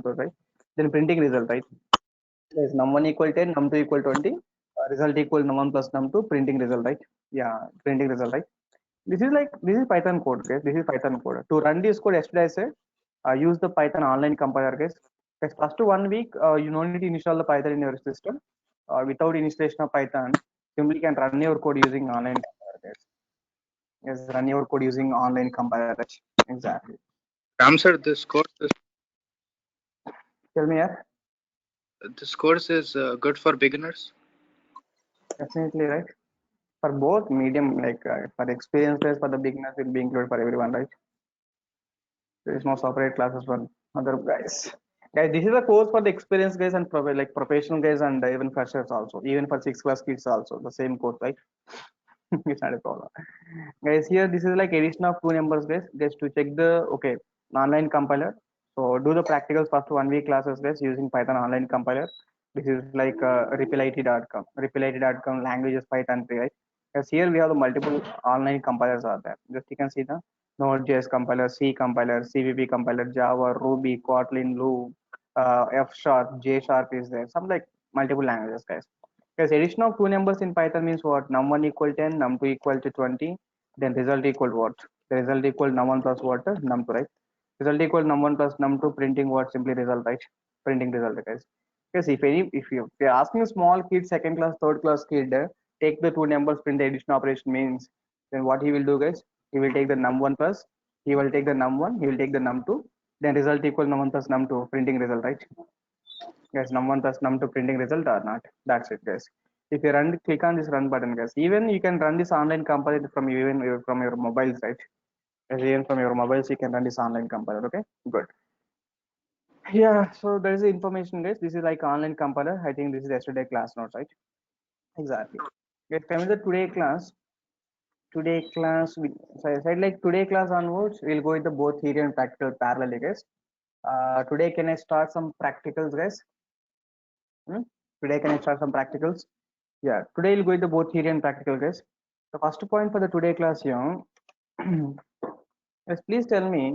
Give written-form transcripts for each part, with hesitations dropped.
right? Then printing result, right? Yes, num1 equal 10, num2 equal 20, result equal num1 plus num2, printing result, right? Yeah, printing result, right? This is Python code, guys. This is Python code. To run this code, yesterday I said, use the Python online compiler, guys. Guys, first 1 week, you don't need to install the Python in your system. Without installation of Python, simply can run your code using online compiler, guys. Yes, run your code using online compiler, right? Exactly. Ram sir, Tell me, yeah. this course is good for beginners. Definitely, right? For both medium, like for experienced guys, for the beginners, will be included for everyone, right? There is no separate classes for other guys. Guys, this is a course for the experienced guys and like professional guys and even freshers also, even for 6th class kids also, the same course, right? It's not a problem. Guys, here this is like addition of two numbers, guys. Just to check the okay online compiler. So do the practicals first 1 week classes, guys, using Python online compiler. This is like repelity.com. Repelity.com languages Python 3, right? Because here we have the multiple online compilers are there. Just you can see the Node.js compiler, C compiler, CVP compiler, Java, Ruby, Kotlin, Lua, F sharp, J sharp is there. Some like multiple languages, guys. Because addition of two numbers in Python means what? Num1 equal 10, num2 equal to 20, then result equal what? The result equal num1 plus what? Num2, right? Result equal num1 plus num2, printing what? Simply result, right? Printing result, guys. Because if you're asking a small kid, 2nd class, 3rd class kid, take the two numbers, print the addition operation means, then what he will do, guys? He will take the num1 plus, he will take the num1, he will take the num2, then result equal num1 plus num2, printing result, right? Guys, num1 plus num2 printing result or not? That's it, guys. If you run, click on this run button, guys. Even you can run this online compiler from from your mobiles, right? Even from your mobiles, you can run this online compiler. Okay, good. Yeah, so there is the information, guys. This is like online compiler. I think this is yesterday class notes, right? Exactly. Guys, coming to today class. Today class, so I said like today class onwards, we'll go with the both theory and practical parallel, guys. Today, can I start some practicals, guys? Hmm? Today, can I start some practicals? Yeah, today we'll go with the both theory and practical, guys. The first point for the today class here, yes, please tell me,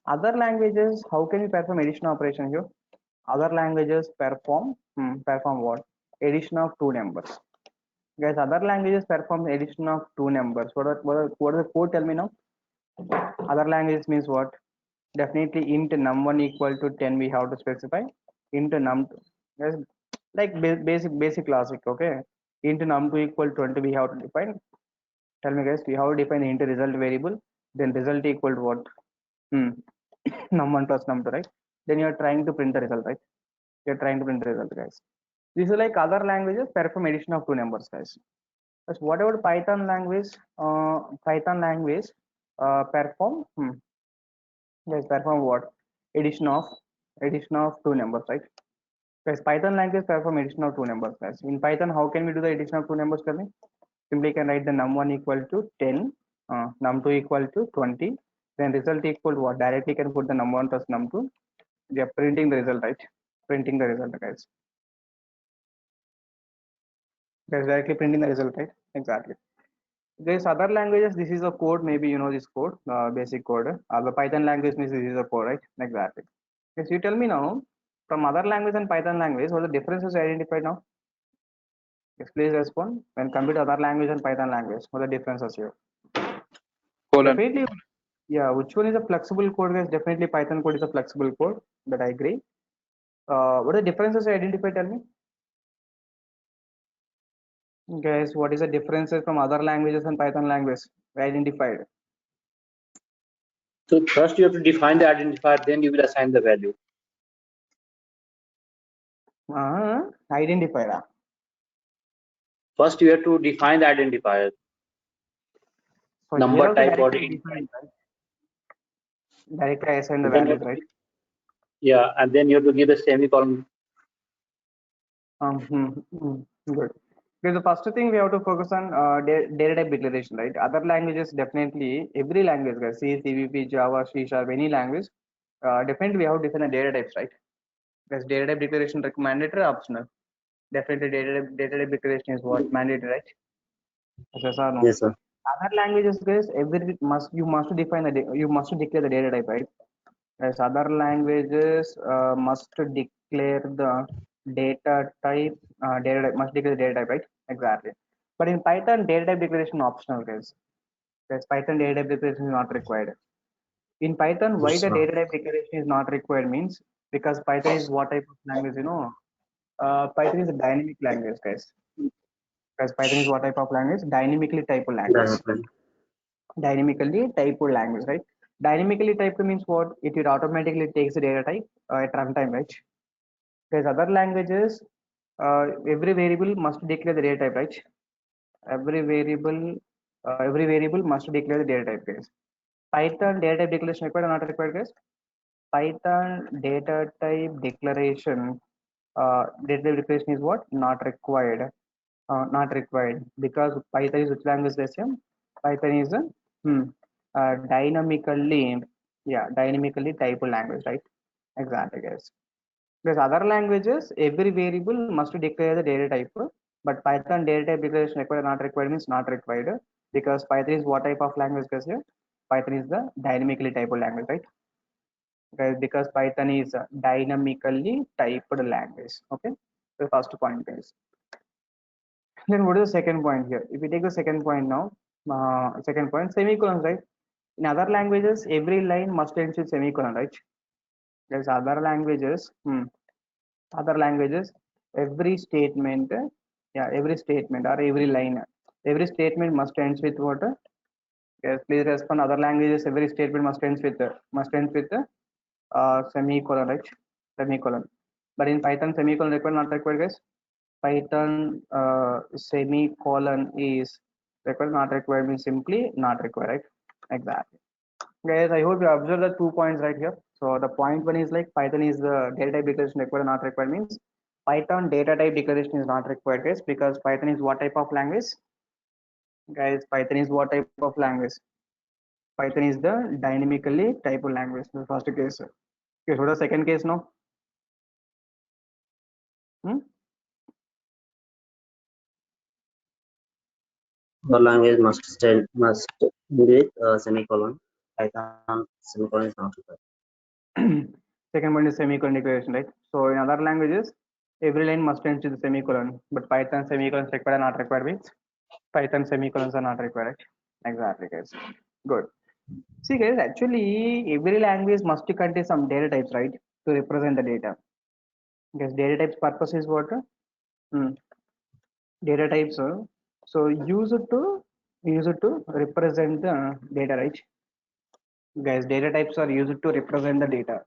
other languages, how can we perform addition operation here? Other languages perform what? Addition of two numbers. Guys, other languages perform addition of two numbers. What are the code? Tell me now. Other languages means what? Definitely int num1 equal to 10 we have to specify. Int num2. Yes, like basic logic, okay? Int num2 equal 20 we have to define. Tell me, guys, we have to define the int result variable. Then result equal to what? Num1 plus num2, right? Then you're trying to print the result, right? You're trying to print the result, guys. These are like other languages perform addition of two numbers, guys. But what about Python language? Perform guys, perform what? Addition of two numbers, right? Guys, Python language perform addition of two numbers, guys. In Python, how can we do the addition of two numbers? Tell me. Simply can write the num1 equal to 10, num2 equal to 20. Then result equal to what? Directly can put the num1 plus num2. We are printing the result, right? Printing the result, guys. Guys, directly printing the result, right? Exactly. There's other languages. This is a code. Maybe you know this code, basic code. The Python language means this is a code, right? Exactly. Yes, you tell me now. From other language and Python language, what are the differences identified now? Yes, please respond. When compared to other language and Python language, what are the differences here? Colon. Definitely, yeah. Which one is a flexible code? Guys, definitely Python code is a flexible code. But I agree. What are the differences identified? Tell me, guys. What is the differences from other languages and Python language identified? So first you have to define the identifier, then you will assign the value. Identified. First you have to define the identifier. So here Number also type or directly int. defined, right? Directly assign the Then values, right? yeah, and then you have to give the semicolon. Good. Because the first thing we have to focus on data type declaration, right? Other languages definitely, every language, guys, C, CVP, Java, C Sharp, any language, definitely we have to define the data types, right? Because data type declaration mandatory or optional? Definitely data type declaration is what? Mandatory, right? Yes or no? Yes, sir. Other languages, guys, you must define you must declare the data type, right? As other languages must declare the data type, must declare the data type, right? Exactly. But in Python, data type declaration optional, guys. Yes, Python data type declaration is not required. In Python, why Yes, the sir. data type declaration is not required means because Python is what type of language, Python is a dynamic language, guys. Because Python is what type of language? Dynamically typed language. Definitely. Dynamically typed language, right? Dynamically typed means what? It automatically takes the data type at runtime, right? There's other languages, every variable must declare the data type, right? Every variable, every variable must declare the data type, guys. Python data type declaration required or not required, guys? Python data type declaration, data type declaration is what? Not required. Not required because Python is which language, guys? Yeah? Python is a dynamically, yeah, dynamically typed language, right? Exactly, guys. There's other languages, every variable must declare the data type, but Python data type declaration required or not required means not required because Python is what type of language, guys? Here? Python is the dynamically typed language, right? Guys, because Python is a dynamically typed language. Okay, the first point, guys. Then what is the second point here? If we take the second point now, second point, semicolons, right? In other languages, every line must end with semicolon, right? There's other languages, every statement, yeah, every statement or every statement must end with what? Yes, please respond. Other languages, every statement must end with semicolon, right? Semicolon. But in Python, semicolon required, not required, guys? Python semicolon is required, not required means simply not required, right? Exactly. Guys, I hope you observe the 2 points right here. So the point one is like Python is the data type declaration required, not required means Python data type declaration is not required, guys, because Python is what type of language? Guys, Python is what type of language? Python is the dynamically typed language. The first case. Okay, so the second case now. Hmm? The language must end with semicolon. Python semicolon is not required. Second one is semicolon declaration, right? So in other languages, every line must end with semicolon, but Python semicolons required or not required means Python semicolons are not required. Right? Exactly, guys. Good. See, guys, actually, every language must contain some data types, right, to represent the data. Because data types purpose is what? Hmm. Data types. So use it to represent the data, right? Guys, data types are used to represent the data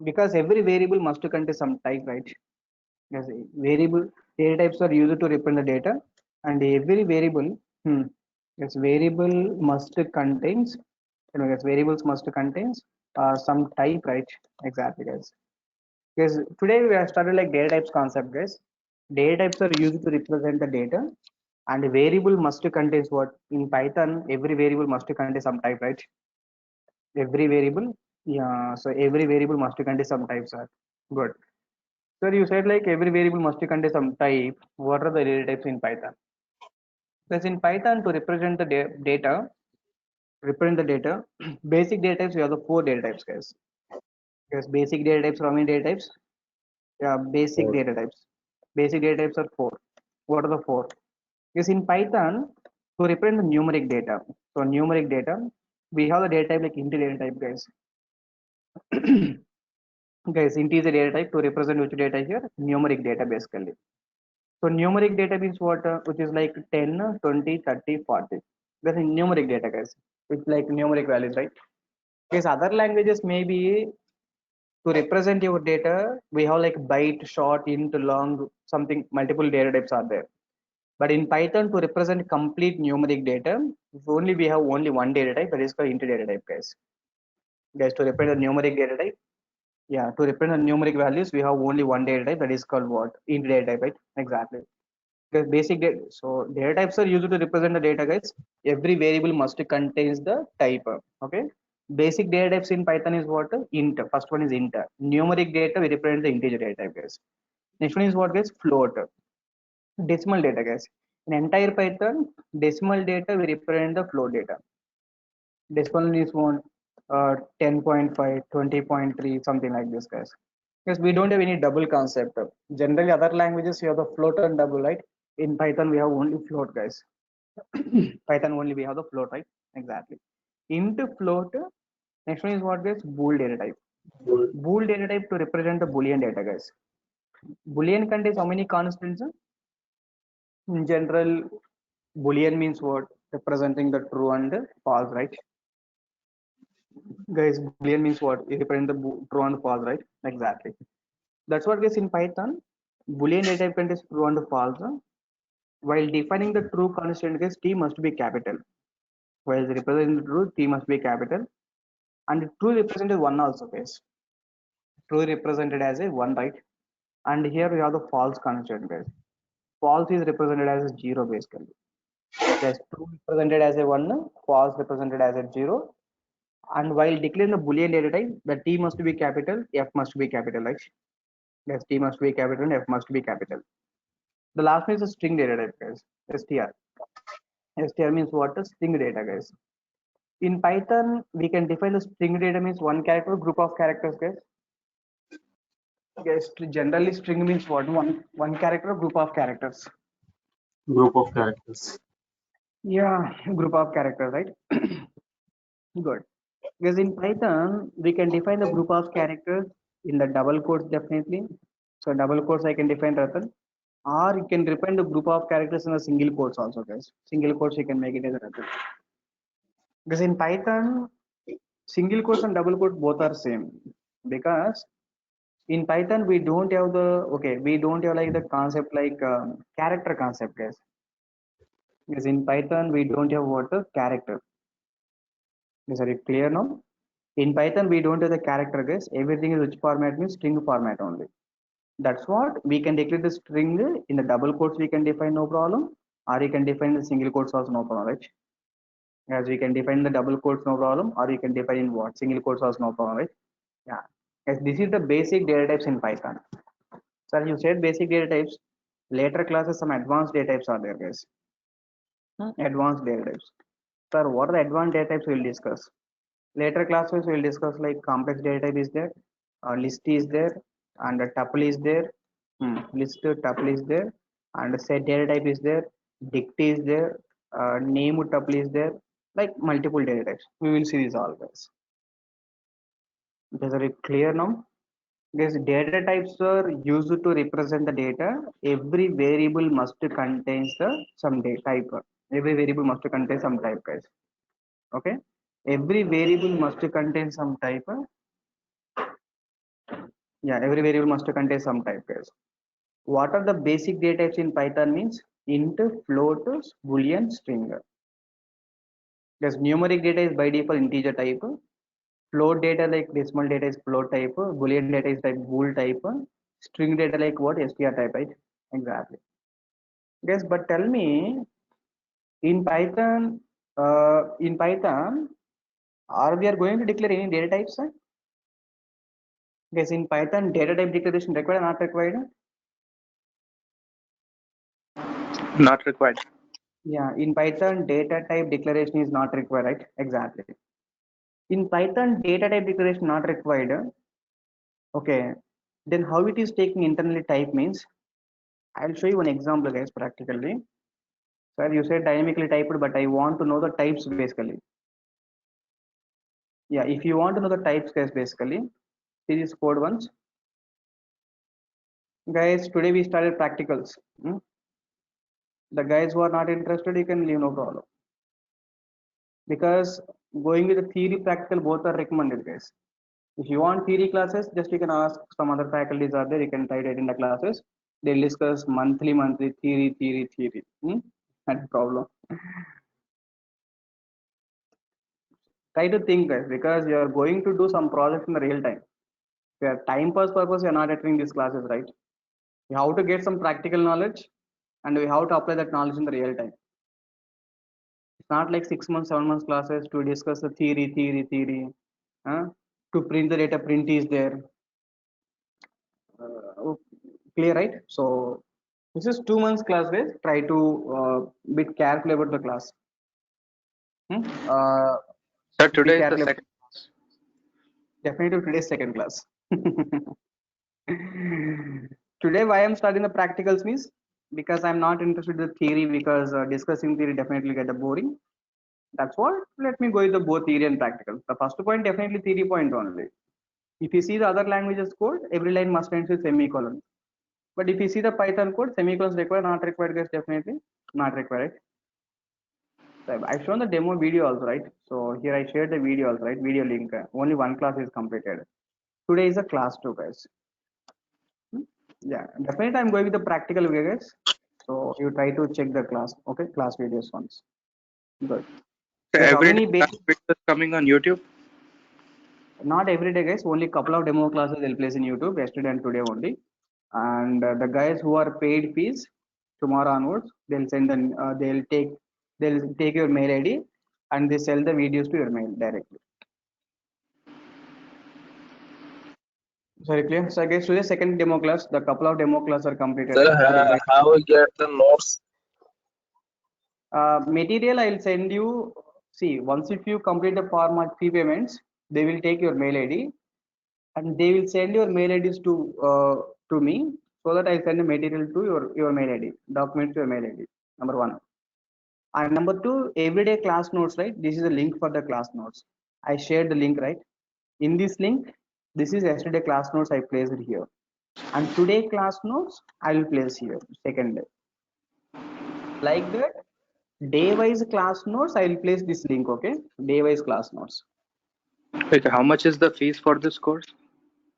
because every variable must contain some type, right? Yes, variable data types are used to represent the data, and every variable, yes, variable must contains, yes, variables must contains some type, right? Exactly, guys. Because today we have started like data types concept, guys. Data types are used to represent the data, and variable must contains what in Python. Every variable must contain some type, right? Every variable, yeah. So every variable must contain some types, sir. Good. Sir, you said like every variable must contain some type. What are the data types in Python? Because in Python to represent the basic data types, we have the 4 data types, guys. Yes, basic data types, how many data types? Yeah, basic So, data types. Basic data types are 4. What are the 4? Because in Python, to represent the numeric data. So numeric data, we have the data type like integer data type, guys. Guys, integer data type to represent which data here? Numeric data basically. So numeric data means what? Which is like 10, 20, 30, 40. That's in numeric data, guys. It's like numeric values, right? Because other languages maybe to represent your data, we have like byte, short, int, long, something, multiple data types are there. But in Python, to represent complete numeric data, only we have only one data type, that is called int data type, guys. Guys, to represent the numeric data type, yeah, to represent the numeric values, we have only one data type, that is called what? Int data type, right? Exactly. The basic data, so data types are used to represent the data, guys. Every variable must contains the type. Okay. Basic data types in Python is what? Int. First one is int. Numeric data we represent the integer data type, guys. Next one is what, guys? Float. Decimal data, guys. In entire Python, decimal data we represent the float data. Decimal is one. 10.5, 20.3, something like this, guys. Because we don't have any double concept. Generally, other languages you have the float and double, right? In Python, we have only float, guys. Python only we have the float, right? Exactly. Into float, next one is what, guys? Bool data type. Bool data type to represent the Boolean data, guys. Boolean contains how many constants? In general, Boolean means what? Representing the true and false, right? Guys, Boolean means what? It represents the true and false, right? Exactly. That's what, guys, in Python. Boolean data type contains true and false. While defining the true constant, guys, T must be capital. While representing the true, T must be capital. And true represented one also, guys. True represented as a one, right? And here we have the false constant, guys. False is represented as a zero, basically. Yes, true represented as a one, false represented as a zero. And while declaring the Boolean data type, the T must be capital, F must be capital, right? Yes, T must be capital and F must be capital. The last one is a string data type, guys. str. Str means what? A string data, guys. In Python, we can define the string data means one character, group of characters, guys. Yes, generally string means what? One character, group of characters. Group of characters. Yeah, group of characters, right? Good. Because in Python, we can define the group of characters in the double quotes definitely. So double quotes I can define Ratan. Or you can define the group of characters in a single quotes also, guys. Single quotes you can make it as a Ratan. Because in Python, single quotes and double quotes both are same. Because in Python we don't have we don't have like the concept like character concept, guys. Because in Python we don't have what a character. Is it clear now? In Python, we don't have the character, guys. Everything is which format means string format only. That's what we can declare the string in the double quotes. We can define no problem, or you can define the single quotes also no problem, right? As we can define the double quotes no problem, or you can define in what single quotes also no problem, right? Yeah. As this is the basic data types in Python. So you said basic data types. Later classes, some advanced data types are there, guys. Advanced data types. Sir, what are the advanced data types we'll discuss? Later classes we'll discuss like complex data type is there, list is there, and a tuple is there. List tuple is there, and set data type is there. Dict is there. Name tuple is there. Like multiple data types. We will see these all, guys. Is it clear now? Because data types are used to represent the data. Every variable must contain some data type. Every variable must contain some type, guys. Okay. Every variable must contain some type. Yeah, every variable must contain some type, guys. What are the basic data types in Python means int, float, boolean, string. Because numeric data is by default integer type. Float data like decimal data is float type. Boolean data is type bool type. String data like what? str type, right? Exactly. Yes, but tell me in Python, are we are going to declare any data types? Yes, in Python, data type declaration required or not required? Not required. Yeah, in Python, data type declaration is not required, right? Exactly. In Python, data type declaration not required. Okay, then how it is taking internally type means, I'll show you one example, guys, practically. Sir, you said dynamically typed, but I want to know the types basically. Yeah, if you want to know the types, guys, basically, see this code once. Guys, today we started practicals. The guys who are not interested, you can leave, no problem. Because going with the theory practical both are recommended, guys. If you want theory classes, just you can ask some other faculties are there, you can try to attend the classes. They'll discuss monthly theory. Not a problem. Try to think, guys, because you are going to do some projects in the real time. For time pass purpose, you are not attending these classes, right? You have to get some practical knowledge and we have to apply that knowledge in the real time. It's not like 6 months, 7 months classes to discuss the theory. To print the data, print is there. Clear, right? So this is 2 months class, guys. Try to bit careful about the class. Sir, Be today is the careful. second class. Definitely today's second class. Today, why I'm starting the practicals means because I'm not interested in the theory because discussing theory definitely get boring. That's what. Let me go with the both theory and practical. The first point definitely theory point only. If you see the other languages code, every line must end with semicolon. But if you see the Python code, semicolons required, not required, guys, definitely not required. So I've shown the demo video also, right? So here I shared the video also, right? Video link. Only one class is completed. Today is a class 2, guys. Yeah, definitely I'm going with the practical way, guys. So you try to check the class, okay? Class videos once. Good. So Guys, how every day many class basic? videos coming on YouTube? Not every day, guys. Only couple of demo classes they'll place in YouTube yesterday and today only. And the guys who are paid fees tomorrow onwards, they'll take your mail ID and they sell the videos to your mail directly. Sorry, clear. So I guess today second demo class. The couple of demo classes are completed. Sir, Right? how we get the notes? Material I'll send you. See, once if you complete the format fee payments, they will take your mail ID and they will send your mail IDs to me so that I send the material to your mail ID, documents to your mail ID. Number one. And number two, everyday class notes, right? This is a link for the class notes. I shared the link, right? In this link, this is yesterday class notes I placed it here. And today class notes I will place here, second day. Like that, day-wise class notes, I will place this link, okay? Day-wise class notes. Like how much is the fees for this course?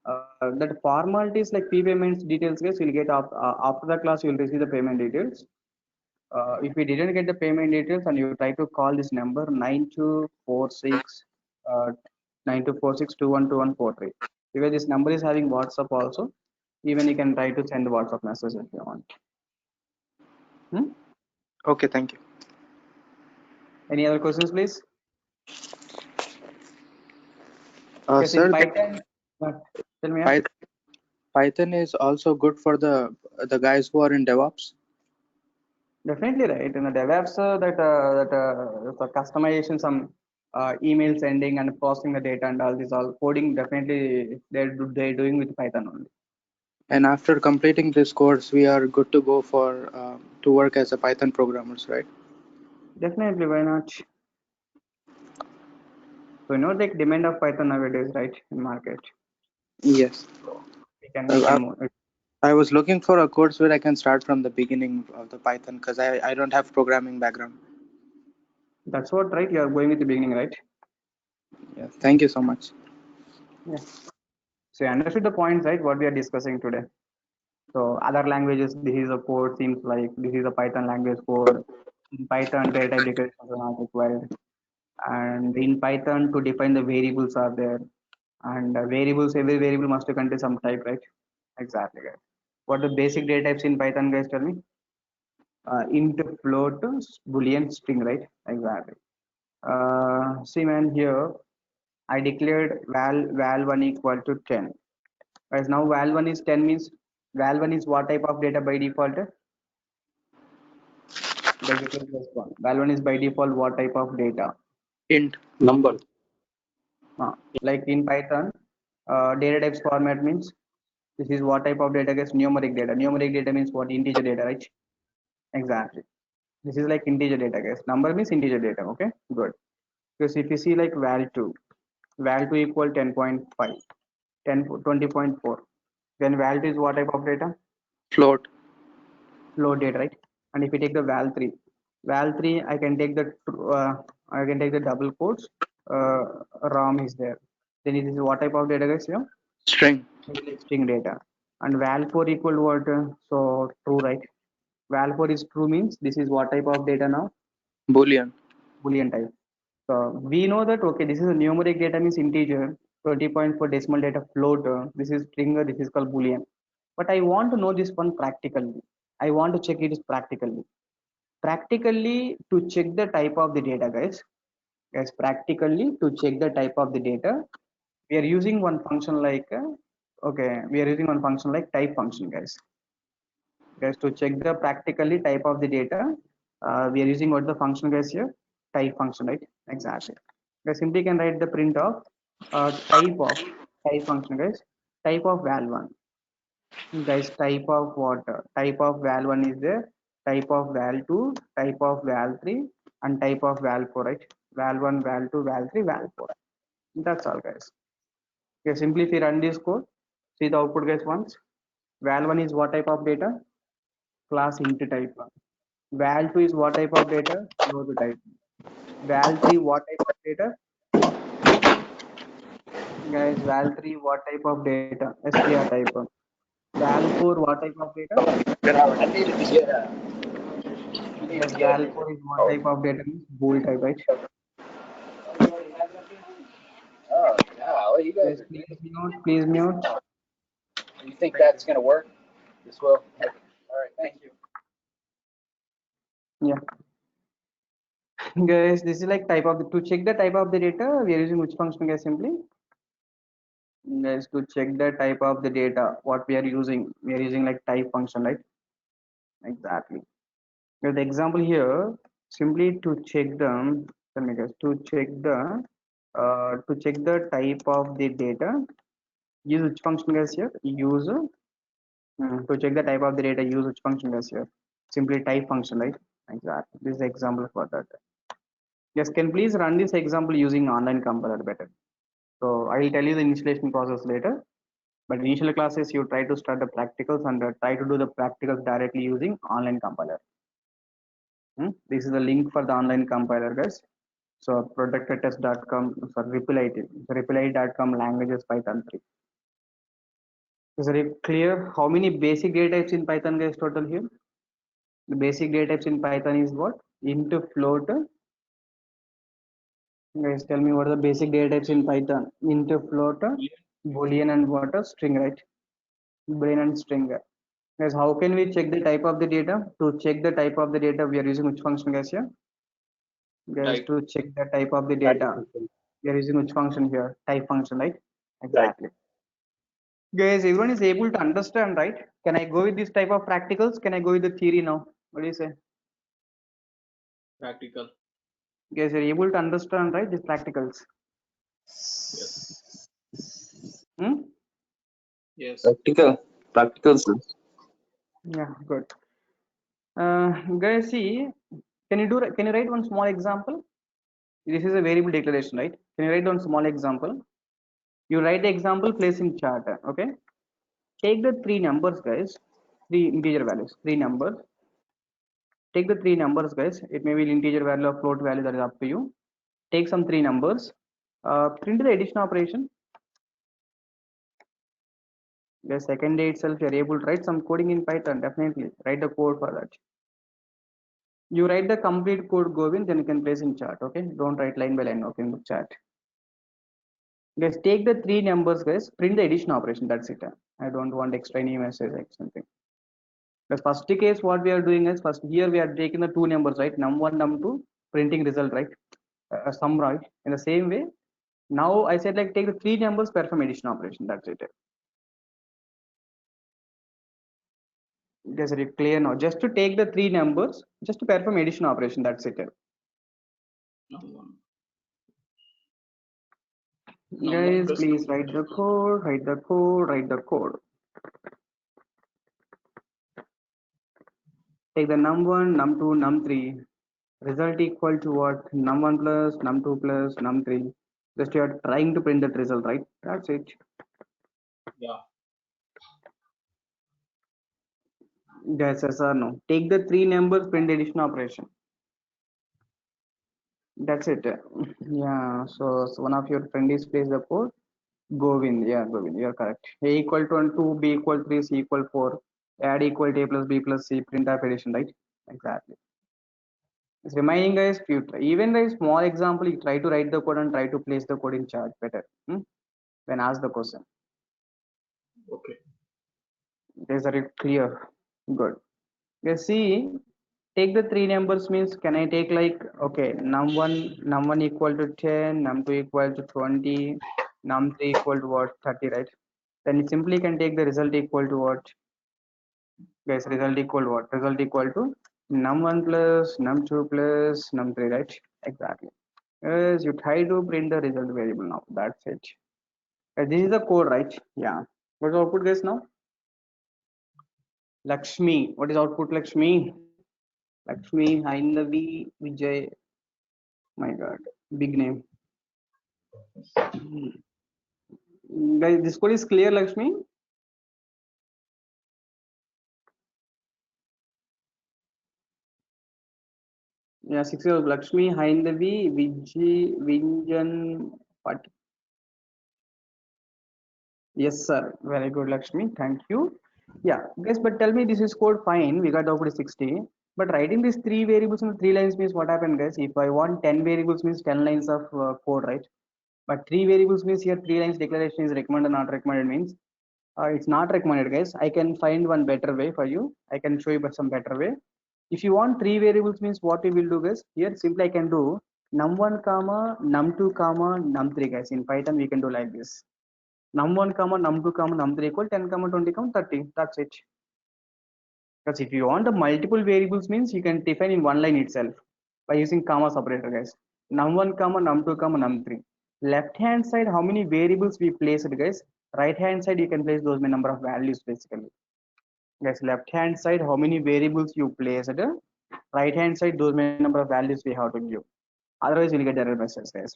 That formalities like fee payments details, guys, you'll get after the class, you'll receive the payment details. If you didn't get the payment details and you try to call this number 9246 9246212143, because this number is having WhatsApp also. Even you can try to send the WhatsApp message if you want. Okay, thank you. Any other questions, please? Yes, Sir, in Python, tell me. Python is also good for the guys who are in DevOps. Definitely right. In the DevOps, the customization, some email sending and processing the data and all this, all coding, definitely they're doing with Python only. And after completing this course, we are good to go for to work as a Python programmers, right? Definitely, why not? So you know the demand of Python nowadays, right, in market. Yes. We can move. I was looking for a course where I can start from the beginning of the Python because I don't have programming background. That's what, right? You are going with the beginning, right? Yeah. Thank you so much. Yeah. So you understood the points, right? What we are discussing today. So other languages, this is a code. Seems like this is a Python language code. In Python, data type declarations are not required. And in Python, to define the variables are there. And variables, every variable must contain some type, right? Exactly, guys. What the basic data types in Python, guys? Tell me. Int, float, boolean, string, right? Exactly. See, man, here I declared val1 equal to 10. Guys, now val1 is 10 means val1 is what type of data by default? Guys, you can respond. Val1 is by default what type of data? Int. Number. Like in Python, data types format means this is what type of data, guys? Numeric data. Numeric data means what? Integer data, right? Exactly. This is like integer data, guys. Number means integer data. Okay, good. Because if you see like val2 equal 10.5, 20.4, then val2 is what type of data? Float. Float data, right? And if you take the val3, I can take the double quotes. Rom is there. Then it is what type of data, guys? String. String data. And val4 equal to what? So true, right? Val4 is true means this is what type of data now? Boolean. Boolean type. So we know that, okay, this is a numeric data means integer, 20.4 decimal data float, this is string, this is called Boolean. But I want to know this one practically. I want to check it is practically. Practically to check the type of the data, guys. Guys, practically to check the type of the data, we are using one function like, type function, guys. Guys, to check the practically type of the data, we are using what the function, guys, here? Type function, right? Exactly. Guys, simply can write the print of type of type function, guys. Type of val1, guys. Type of what? Type of val1 is there. Type of val2, type of val3, and type of val4, right? Val1, val2, val3, val4. That's all, guys. Okay, simply if you run this code, see the output, guys. Once val1 is what type of data? Class int type. Val2 is what type of data? Float type. Val3 what type of data? Guys, val3 what type of data? str type. Val4 what type of data? I needed to get Yes, val4 is what type of data? Bool type, right? Oh, yeah, you guys Yes, are please good. mute, please mute. You think that's going to work? This will? Okay. All right, thank you. Yeah. Guys, this is like type of to check the type of the data, we are using which function, guys? Simply, guys, to check the type of the data, what we are using like type function, right? Exactly. The example here, simply to check the, tell me guys, to check the type of the data, use which function, guys? Here use to check the type of the data, use which function, guys? Here simply type function, right? Exactly. This is the example for that. Yes, can please run this example using online compiler better. So I will tell you the installation process later. But initial classes, you try to start the practicals and try to do the practicals directly using online compiler. This is the link for the online compiler, guys. So protectedtest.com for RippleIT.com languages Python 3. Is it clear how many basic data types in Python, guys, total here? The basic data types in Python is what? Int, float. Guys, tell me what are the basic data types in Python? Int, float, boolean, and what? String, right? Boolean and string. Guys, how can we check the type of the data? To check the type of the data, we are using which function, guys? Here, guys, to check the type of the Type data, function. we are using which function here? Type function, right? Right. Exactly. Guys, everyone is able to understand, right? Can I go with this type of practicals? Can I go with the theory now? What do you say? Practical. Guys, you're able to understand, right? These practicals. Yes. Hmm? Yes. Practical, sir. Yeah, good. Guys, see, can you write one small example? This is a variable declaration, right? Can you write one small example? You write the example, place in chart. Okay. Take the three numbers, guys. Three integer values. Three numbers. Take the three numbers, guys. It may be integer value or float value. That is up to you. Take some three numbers. Print the addition operation. The second day itself, you're able to write some coding in Python. Definitely write the code for that. You write the complete code, Govind, then you can place in chart. Okay. Don't write line by line. Okay, in the chat. Guys, take the three numbers, guys. Print the addition operation. That's it. I don't want extra any message like something. The first case, what we are doing is first here we are taking the two numbers, right? Num1, num2, printing result, right? Sum, right? In the same way, now I said like take the three numbers, perform addition operation. That's it. Is it clear now? Just to take the three numbers, just to perform addition operation. That's it. Guys, please write the code, write the code, write the code. Take the num1, num2, num3. Result equal to what? Num1 plus, num2 plus, num3. Just you are trying to print that result, right? That's it. Yeah. Yes or no? Take the three numbers, print addition operation. That's it. Yeah. So one of your friend is place the code. Govind. Yeah, Govind. You are correct. A equal to 2, B equal 3, C equal 4. Add equal to A plus B plus C. Print of addition, right? Exactly. It's reminding guys, even a small example, you try to write the code and try to place the code in chart better. When ask the question. Okay. Is that clear? Good. You see, take the three numbers means can I take like okay num1 equal to 10, num2 equal to 20, num3 equal to what 30, right? Then you simply can take the result equal to what? Guys, result equal to what? Result equal to num1 plus num2 plus num3, right? Exactly. Yes, you try to print the result variable now. That's it. This is the code, right? Yeah. What is output, guys, now? Lakshmi. What is output, Lakshmi? Lakshmi, Hainavi, Vijay. My God, big name. Guys, this code is clear, Lakshmi? Yeah, 6 years. Lakshmi, Hainavi, Vijay, Vinjan, what? Yes, sir. Very good, Lakshmi. Thank you. Yeah, guys, but tell me, this is code fine. We got output is 60. But writing these 3 variables in 3 lines means what happened, guys? If I want 10 variables means 10 lines of code, right? But 3 variables means here 3 lines declaration is recommended, not recommended means it's not recommended, guys. I can find one better way for you. I can show you some better way. If you want 3 variables means what we will do, guys? Here simply I can do num1 comma num2 comma num3, guys. In Python we can do like this. Num1 comma num2 comma num3 equal 10 comma 20 comma 30. That's it. Because if you want the multiple variables means you can define in one line itself by using comma separator, guys. Num1 comma num2 comma num3. Left hand side how many variables we placed, guys? Right hand side you can place those many number of values basically. Guys, left hand side how many variables you placed, right hand side those many number of values we have to give. Otherwise you'll get error message, guys.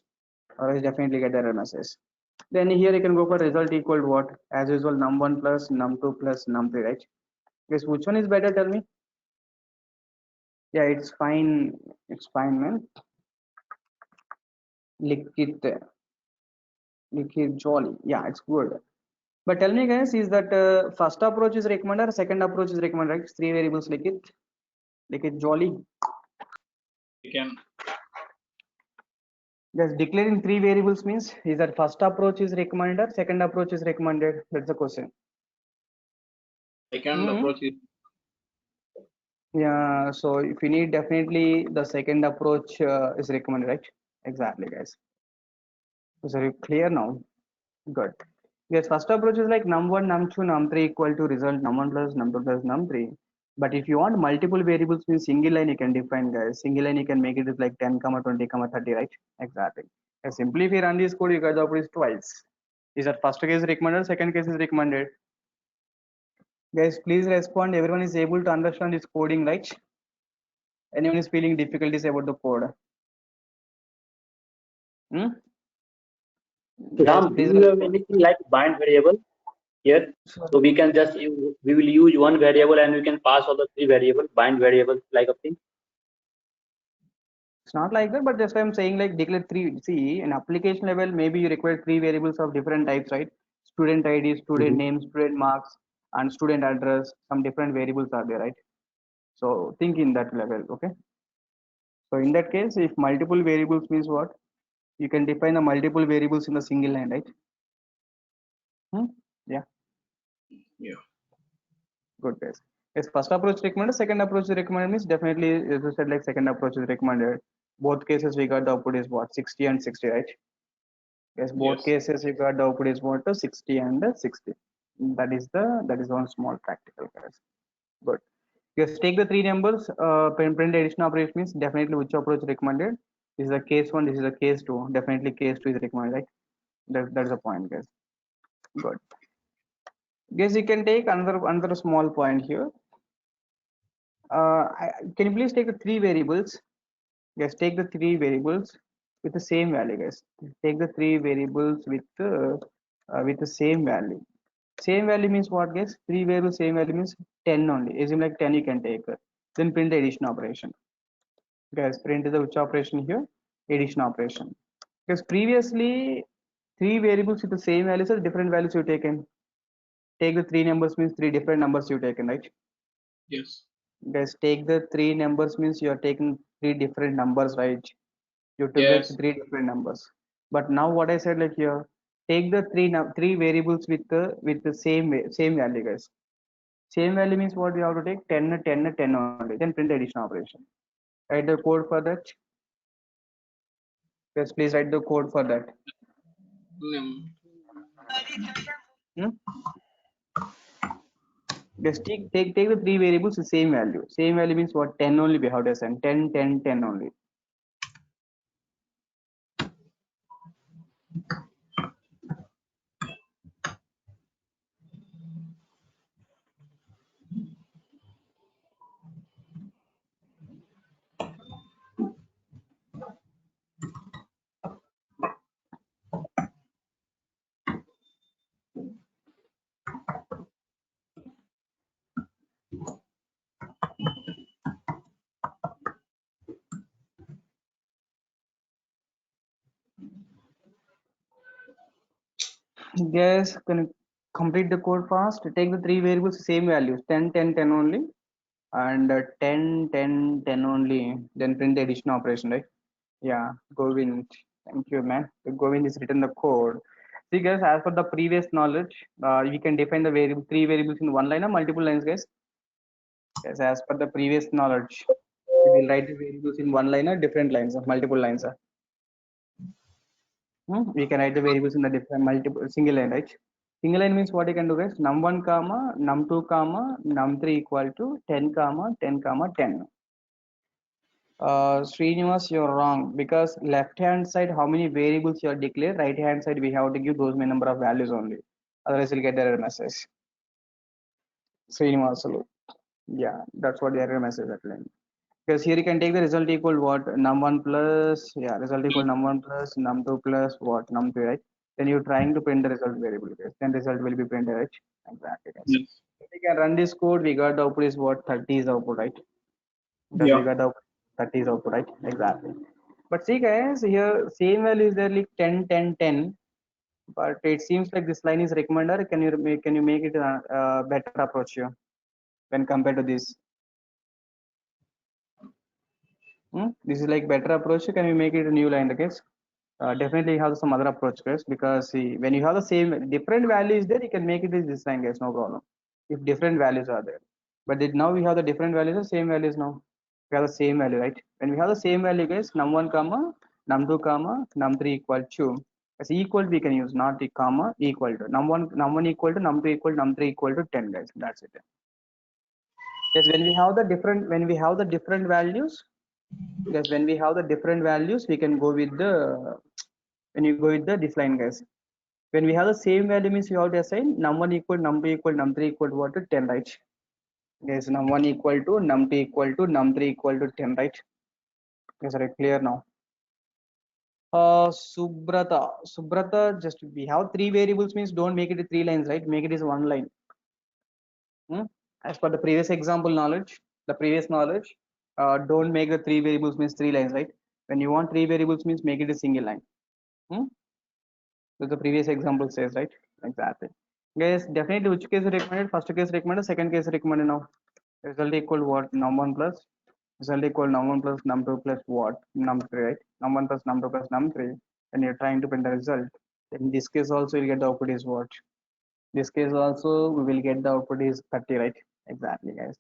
Otherwise definitely get error message. Then here you can go for result equal to what? As usual, num1 plus num2 plus num3, right? Guys, which one is better? Tell me. Yeah, it's fine. It's fine, man. Liquid jolly. Yeah, it's good. But tell me, guys, is that first approach is recommended or second approach is recommended, right? 3 variables liquid jolly. We can. Just declaring 3 variables means is that first approach is recommended or second approach is recommended? That's the question. Second approach is Yeah, so if you need definitely the second approach is recommended, right? Exactly, guys. So you clear now? Good. Yes, first approach is like num1, num2, num3 equal to result num1 plus num2 plus num3. But if you want multiple variables in single line, you can define, guys. Single line you can make it with like 10, 20, 30, right? Exactly. And simply if you run this code, you guys output is twice. Is that first case recommended, second case is recommended? Guys, please respond. Everyone is able to understand this coding, right? Anyone is feeling difficulties about the code? Guys, Ram, do please you have respond. anything like bind variable here? So we can just we will use one variable and we can pass all the 3 variables, bind variables like a thing. It's not like that, but just I'm saying like declare 3. See, in application level, maybe you require 3 variables of different types, right? Student ID, student name, student marks, and student address. Some different variables are there, right? So think in that level, okay? So in that case, if multiple variables means what? You can define the multiple variables in the single line, right? Yeah. Yeah. Good, guys. Yes, first approach recommended, second approach recommended means definitely, as you said, like second approach is recommended. Both cases we got the output is what? 60 and 60, right? Yes, both Yes. cases you got the output is what? 60 and 60. That is one small practical, guys. Good. Just take the 3 numbers, print addition operation means definitely which approach recommended. This is the case 1, this is the case 2. Definitely case 2 is recommended, right? That's the point, guys. Good. Guys, you can take another small point here. Can you please take the 3 variables? Yes, take the 3 variables with the same value, guys. Take the 3 variables with the same value. Same value means what, guys? 3 variables same value means 10 only. Assume like 10 you can take. Then print the addition operation. Guys, print the which operation here? Addition operation. Because previously 3 variables with the same values are different values you taken. Take the 3 numbers means 3 different numbers you taken, right? Yes. Guys, take the 3 numbers means you are taking 3 different numbers, right? You took Yes. the 3 different numbers. But now what I said like here, take the 3 variables with the same value, guys. Same value means what we have to take 10, 10, 10 only. Then print addition operation. Write the code for that. Yes, please write the code for that. Just take the 3 variables the same value. Same value means what? 10 only we have to assign. 10, 10, 10 only. Guys, can you complete the code fast? Take the three variables, same values, 10, 10, 10 only, and 10, 10, 10 only. Then print the addition operation, right? Yeah, Govind. Thank you, man. The Govind is written the code. See, guys, as per the previous knowledge, we can define the variable, three variables in one line or multiple lines, guys. Yes, as per the previous knowledge, we will write the variables in one line or different lines or multiple lines. We can write the variables in the different multiple single line, right? Single line means what you can do, guys? Num1 comma num2 comma num3 equal to 10 comma 10 comma 10. Srinivas, you're wrong because left hand side how many variables you are declared, right hand side we have to give those many number of values only. Otherwise you'll get the error message. Srinivas, yeah, that's what the error message at line. Because here you can take the result equal what num1 plus result equal num1 plus num2 plus what num3, right? Then you're trying to print the result variable, guys. Then result will be printed, right? Exactly, guys. Yes. If we can run this code, we got the output is what 30 is output, right? Because we Yeah. got the 30 is output, right? Exactly. But see, guys, here same value is there like 10, 10, 10. But it seems like this line is recommender. Can you make it a better approach here when compared to this? This is like better approach. Can we make it a new line, guys? Definitely you have some other approach, guys, because see, when you have the same different values there, you can make it this line, guys, no problem. If different values are there, but now we have the different values, the same values now. We have the same value, right? When we have the same value, guys, num1 comma num2 comma num3 equal to, as equal we can use, not the comma, equal to num1 equal to num2 equal to num3 equal to 10, guys. That's it. Yes, when we have the different values, yes, when we have the different values, we can go with the when you go with the this line, guys. When we have the same value means you have to assign num1 equal num2 equal num3 equal to what to 10, right? Yes, num1 equal to num2 equal to num3 equal to 10, right? Yes, right, clear now. Subrata, just we have three variables means don't make it three lines, right? Make it is one line. As per the previous example knowledge, don't make the three variables means three lines, right? When you want three variables means make it a single line. So the previous example says, right? Exactly. Guys, definitely which case recommended? First case recommended, second case recommended now. Result equal what? Num1 plus result equal num1 plus num2 plus what? Num3, right? Num1 plus num2 plus num3. And you're trying to print the result. In this case also you'll get the output is what? This case also we will get the output is 30, right? Exactly, guys.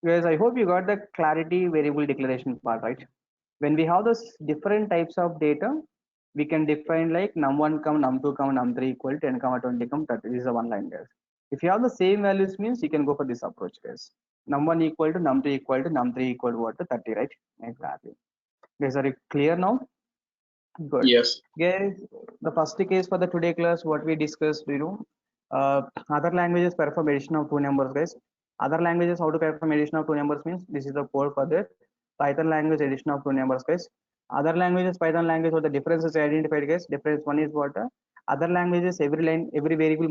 Guys, I hope you got the clarity variable declaration part, right? When we have those different types of data, we can define like num1 comma num2 comma num3 equal 10 comma 20 comma 30. This is a one line, guys. If you have the same values means you can go for this approach, guys. Num1 equal to num2 equal to num3 equal to what to 30, right? Exactly. Guys, are you clear now? Good. Yes. Guys, the first case for the today class, what we discussed, other languages perform addition of two numbers, guys. Other languages how to perform addition of two numbers means this is the code for that. Python language addition of two numbers, guys. Other languages, Python language, what the difference is identified, guys. Difference one is what other languages, every line, every variable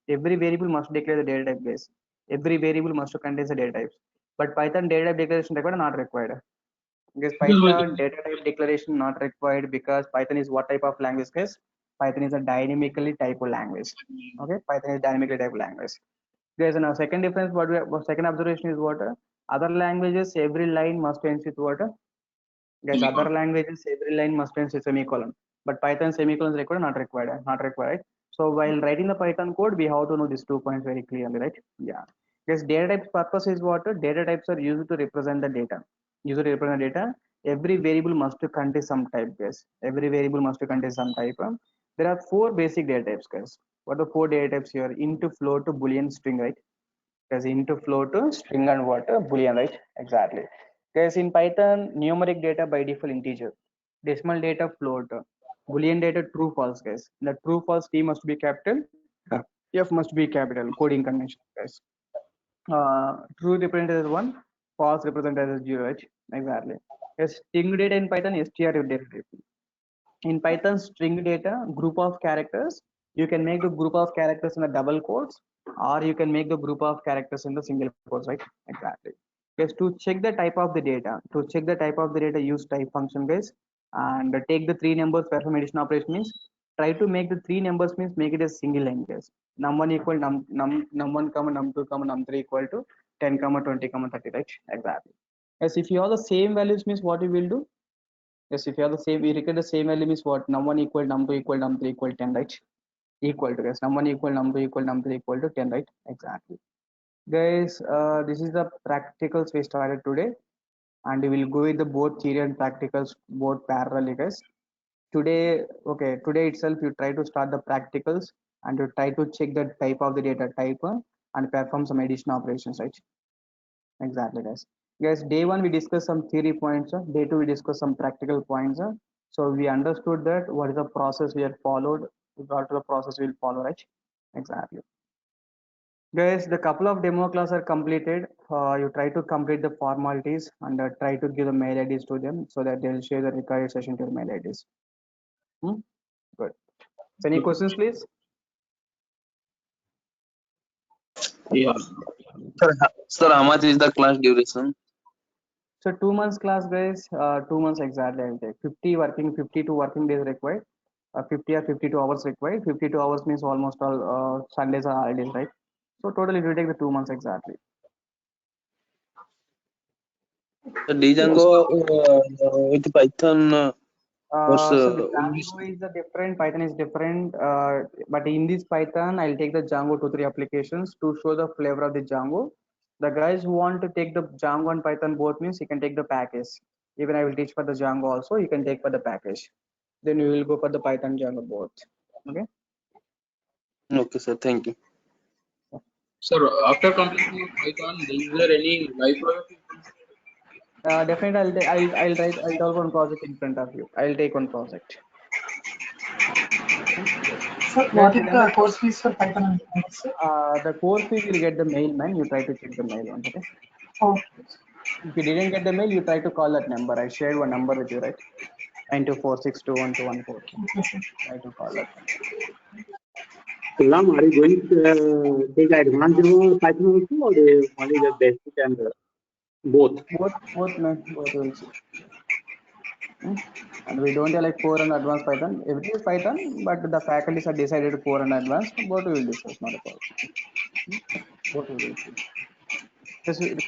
every variable must declare the data type, guys. Every variable must contain the data types. But Python data type declaration required, not required. Because Python data type declaration not required because Python is what type of language, guys? Python is a dynamically type of language. Okay, Python is dynamically type of language. There's a second difference. Second observation is what other languages every line must end with what? Guys, other languages every line must end with semicolon. But Python semicolon is required, not required, not required. So while writing the Python code, we have to know these 2 points very clearly, right? Yeah. Because data types purpose is what? Data types are used to represent the data. Used to represent data. Every variable must contain some type, guys. Every variable must contain some type. There are 4 basic data types, guys. What are the 4 data types here? Int, float, boolean, string, right? Because int, float, string, and what? Boolean, right? Exactly. Because in Python, numeric data by default integer, decimal data float, boolean data true false, guys. The true false T must be capital, F must be capital, coding convention, guys. True represented as 1, false represented as 0, right? Exactly. Yes, string data in Python, str data type. In Python, string data, group of characters, you can make the group of characters in the double quotes, or you can make the group of characters in the single quotes, right? Exactly. Guys, to check the type of the data, use type function, guys, and take the 3 numbers, perform addition operation means try to make the three numbers means make it a single line, guys. Num1 equal num1 comma num2 comma num3 equal to 10 comma 20 comma 30, right? Exactly. Yes, if you have the same values means what you will do? Yes, if you have the same, you record the same value means what? Num1 equal num2 equal num3 equal 10, right? Equal to, guys, num1 equal num2 equal num3 equal to 10, right? Exactly. Guys, this is the practicals we started today, and we will go with the both theory and practicals both parallelly, guys. Today itself you try to start the practicals and you try to check the type of the data type and perform some addition operations, right? Exactly, guys, day one we discussed some theory points, day two we discussed some practical points, so we understood that what is the process we have followed, we got to the process we'll follow, right? Exactly. Guys, the couple of demo class are completed. You try to complete the formalities and try to give the mail IDs to them so that they'll share the recorded session to your mail IDs. Good. So any questions, please? Yeah. Sir, how much is the class duration? So 2 months class, guys. 2 months exactly. I'll take 52 working days required. 50 or 52 hours required. 52 hours means almost all Sundays are holidays, right? So totally it will take the 2 months exactly. The Django with Python. What's So the Django is a different, Python is different. But in this Python, I'll take the Django 2-3 applications to show the flavor of the Django. The guys who want to take the Django and Python both means you can take the package. Even I will teach for the Django also, you can take for the package. Then you will go for the Python Django both. Okay. Okay, sir. Thank you. Sir, after completing Python, is there any live project? Definitely, I'll take one project in front of you. I'll take one project. Sir, what is the course fees for Python and Django, sir? The course fee will get the mail, man. You try to check the mail once, okay? Oh, If you didn't get the mail, you try to call that number. I shared one number with you, right? 924621214. okay, sir. Try to call that number. Ram, are you going to take advanced Java Python also, or only the basic and both? Both, man. Both will see. And we don't have like core and advanced Python. Everything is Python, but the faculties are decided core and advanced. Both we will discuss, not a problem. Both we will see.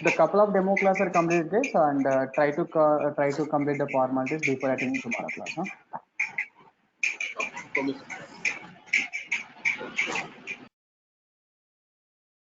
The couple of demo class are completed, guys, and try to complete the formalities before attending tomorrow class. Huh? Okay.